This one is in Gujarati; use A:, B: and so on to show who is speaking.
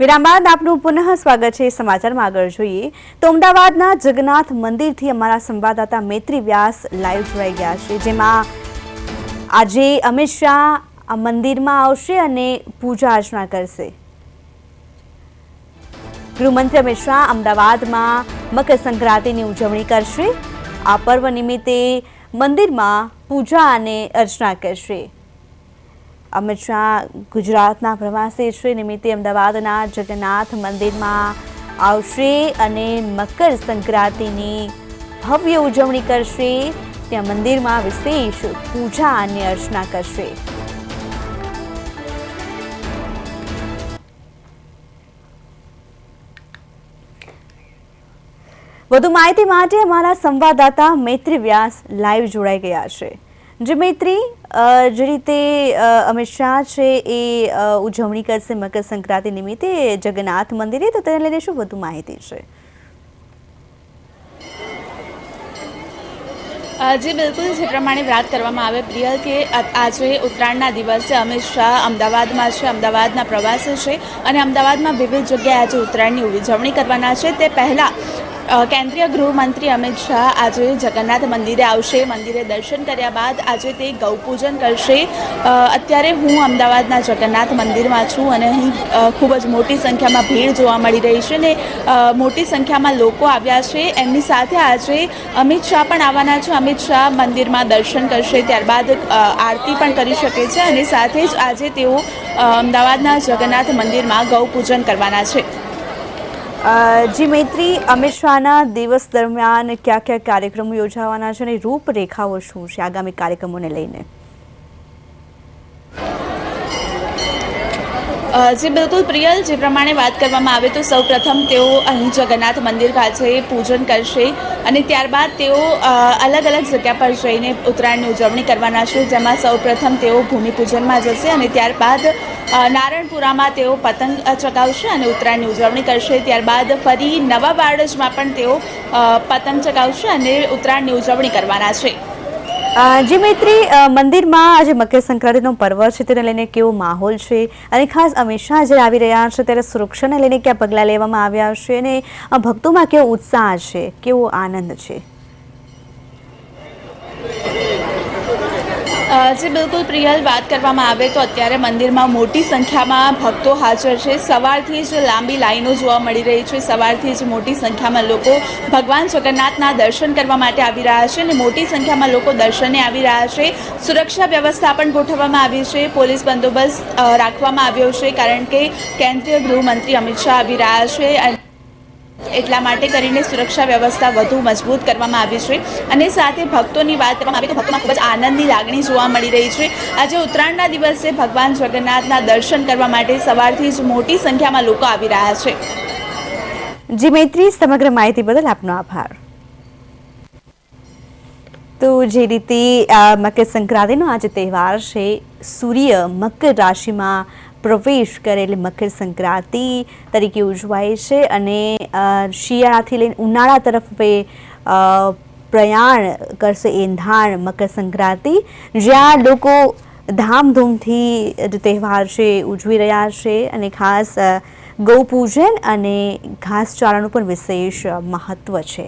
A: વિરામ બાદ આપનું પુનઃ સ્વાગત છે। સમાચારમાં આગળ જોઈએ તો અમદાવાદના જગન્નાથ મંદિરથી અમારા સંવાદદાતા મૈત્રી વ્યાસ લાઈવ જોડાઈ ગયા છે, જેમાં આજે અમિત શાહ આ મંદિરમાં આવશે અને પૂજા અર્ચના કરશે। ગૃહમંત્રી અમિત શાહ અમદાવાદમાં મકર સંક્રાંતિની ઉજવણી કરશે। આ પર્વ નિમિત્તે મંદિરમાં પૂજા અને અર્ચના કરશે। અમિત શાહ ગુજરાતના પ્રવાસે છે, નિમિત્તે અમદાવાદના જગન્નાથ મંદિરમાં આવશે અને મકર સંક્રાંતિની ભવ્ય ઉજવણી કરશે। ત્યાં મંદિરમાં વિશેષ પૂજા અને અર્ચના કરશે। વધુ માહિતી માટે અમારા સંવાદદાતા મૈત્રી વ્યાસ લાઈવ જોડાઈ ગયા છે। જે મૈત્રી, જે રીતે અમિત શાહ છે એ ઉજવણી કરશે મકર સંક્રાંતિ નિમિત્તે જગન્નાથ મંદિરે, તો તેને લઈને શું વધુ માહિતી છે?
B: जी बिल्कुल, जे प्रमाणे बात करवामां आवे प्रियल के आज उत्तरायणना दिवसे अमित शाह अमदावादमां छे, अमदावादना प्रवासे छे अने अमदावादमां विविध जग्याए आज उत्तरायणनी उजवणी करवाना छे। ते पहेला केन्द्रीय गृहमंत्री अमित शाह आज जगन्नाथ मंदिरे आवशे। मंदिरे दर्शन कर्या बाद आज ते गौपूजन करशे। अत्यारे हूँ अमदावादना जगन्नाथ मंदिरमां छुं अने અહીં ખૂબ જ મોટી સંખ્યામાં ભીડ જોવા મળી રહી છે ને મોટી સંખ્યામાં લોકો આવ્યા છે। એમની સાથે આજે અમિત શાહ પણ આવવાના છે। અમિત શાહ મંદિરમાં દર્શન કરશે, ત્યારબાદ આરતી પણ કરી શકે છે અને સાથે જ આજે તેઓ અમદાવાદના જગન્નાથ મંદિરમાં ગૌપૂજન કરવાના છે।
A: जी મૈત્રી, અમિત શાહના દિવસ દરમિયાન કયા કયા કાર્યક્રમો યોજાવાના છે અને રૂપરેખાઓ શું છે આગામી કાર્યક્રમોને લઈને?
B: जी बिल्कुल प्रियल, जे प्रमाणे बात करवामां आवे तो सौ प्रथम तेओ અહીં જગન્નાથ મંદિર ખાતે પૂજન કરશે અને ત્યારબાદ તેઓ અલગ અલગ જગ્યા પર જઈને ઉત્તરાયણની ઉજવણી કરવાના છે, જેમાં સૌ પ્રથમ તેઓ ભૂમિપૂજનમાં જશે અને ત્યારબાદ નારણપુરામાં તેઓ પતંગ ચગાવશે અને ઉત્તરાયણની ઉજવણી કરશે। ત્યારબાદ ફરી નવા બારડજમાં પણ તેઓ પતંગ ચગાવશે અને ઉત્તરાયણની ઉજવણી કરવાના છે।
A: जी મૈત્રી, મંદિરમાં આજે મકર સંક્રાંતિનો પર્વ છે, તેને લઈને કેવો માહોલ છે અને ખાસ અમિત શાહ જે આવી રહ્યા છે ત્યારે સુરક્ષાને લઈને કયા પગલાં લેવામાં આવ્યા છે અને ભક્તોમાં કેવો ઉત્સાહ છે, કેવો આનંદ છે?
B: जी बिल्कुल प्रियल, बात करवामां आवे तो अत्यारे मंदिरमां मोटी संख्यामां भक्तो हाजर छे। सवारथी ज लांबी लाइनो जोवा मळी रही छे। सवारथी ज मोटी संख्यामां लोको भगवान जगन्नाथना दर्शन करवा माटे आवी रह्या छे अने मोटी संख्यामां लोको दर्शने आवी रह्या छे। सुरक्षा व्यवस्था पण गोठववामां आवी छे। पोलीस बंदोबस्त राखवामां आव्यो छे, कारण के केन्द्रीय गृहमंत्री अमित शाह आवी रह्या छे। એટલા માટે કરીને સુરક્ષા વ્યવસ્થા વધુ મજબૂત કરવામાં આવી છે અને સાથે ભક્તોની વાત કરવામાં આવે તો ભક્તોમાં ખૂબ જ આનંદની લાગણી જોવા મળી રહી છે। આજે ઉત્તરાયણના દિવસે ભગવાન જગન્નાથના દર્શન કરવા માટે સવારથી જ મોટી સંખ્યામાં લોકો આવી રહ્યા છે।
A: જી મૈત્રી, સમગ્ર માહિતી બદલ આપનો આભાર। તો જે રીતે મકર સંક્રાંતિનો આજે તહેવાર છે, સૂર્ય મકર રાશિમાં પ્રવેશ કરેલ મકર સંક્રાંતિ તરીકે ઉજવાય છે અને શિયાળાથી લઈને ઉનાળા તરફ પ્રયાણ કરશે એંધાણ મકર સંક્રાંતિ, જ્યાં લોકો ધામધૂમથી તહેવાર છે ઉજવી રહ્યા છે અને ખાસ ગૌપૂજન અને ઘાસચારાનું પણ વિશેષ મહત્વ છે।